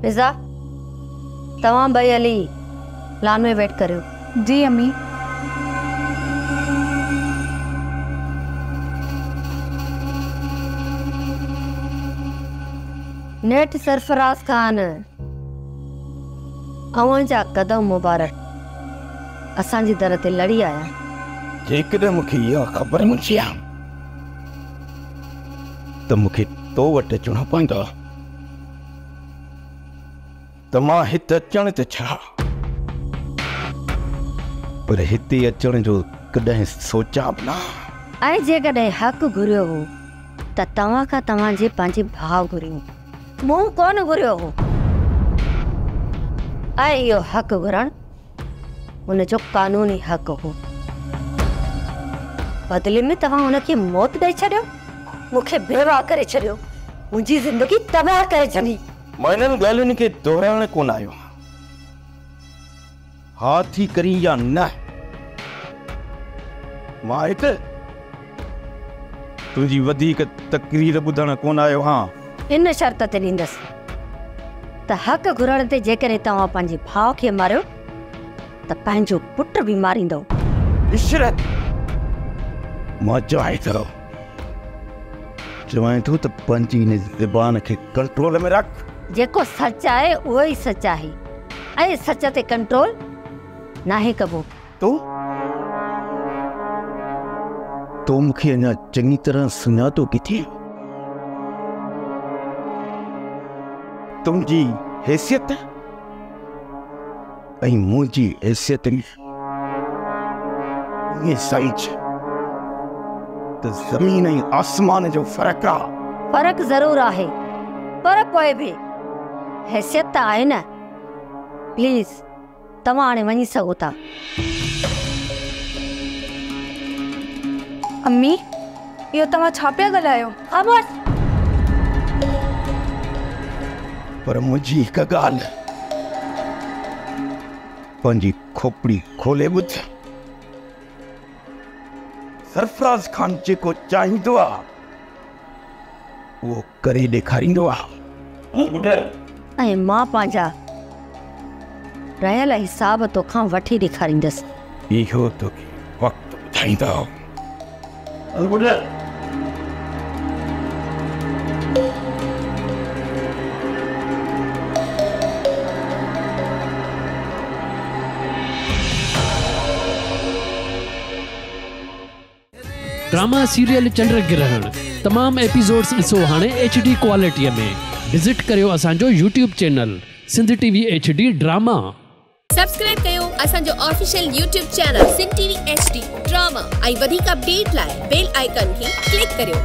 Pizza तव्हां भाई अली लान में वेट करियो। जी अम्मी। नेट सरफराज खान अवं जा कदम मुबारक असांजी दर ते लड़ी आया। जेकॾहिं मूंखे इहा ख़बर मुंशिया त मूंखे तो वटि अचणो पवंदो त मां हिते अचण त छा, पर हिते अचण जो कॾहिं सोचां बि न। ऐं जेकॾहिं हक़ घुरियो हो त तव्हां खां तव्हांजे पंहिंजे भाउ घुरियो, मूं कोन घुरियो हो। ऐं इहो हक़ घुरण उनजो कानूनी हक़ हो। बदले में तव्हां हुनखे मौत ॾेई छॾियो, मूंखे बेवा करे छॾियो, मुंहिंजी ज़िंदगी तबाह करे छॾी। मां इन्हनि ॻाल्हियुनि खे दोहराइण कोन आयो, हा थी करी या न। मां हिते तुंहिंजी वधीक तकरीर ॿुधण कोन आयो। हा, इन शर्त ते ॾींदसि त हक़ घुरण ते जेकॾहिं तव्हां पंहिंजे भाउ खे मारियो त पंहिंजो पुट बि मारींदो। इशरत, मां चवां थो त पंहिंजी इन ज़बान खे कंट्रोल में रख। जेको सच आहे उहो ई सच आहे ऐं सच ते कंट्रोल नाहे कबो। तो मूंखे अञा चङी तरह सुञातो किथे? तुंहिंजी हैसियत ऐं मुंहिंजी हैसियत में ये समझ त ज़मीन ऐं आसमान जो फ़र्क़ु आहे। फ़र्क़ु ज़रूर आहे, पर कोई बि हैसियत त आहे न। प्लीज़ तव्हां हाणे वञी सघो था। अम्मी, इहो तव्हां छा पिया ॻाल्हायो? ख़बर, पर मुंहिंजी हिकु ॻाल्हि पंहिंजी खोपड़ी खोले ॿुध। सरफराज खान जेको चाहींदो आहे उहो करे ॾेखारींदो आहे, ऐं मां पंहिंजा रहियल हिसाब तोखां वठी ॾेखारींदसि। इहो तोखे वक़्तु ॿुधाईंदो। ड्रामा सीरियल चंड ग्रहण तमाम एपिसोड्स ॾिसो हाणे HD क्वालिटीअ में। विज़िट करियो असांजो YouTube channel Sindh TV HD drama. Subscribe कयो असांजो official YouTube channel Sindh TV HD drama ऐं वधीक अपडेट लाइ बेल आइकन खे क्लिक करियो।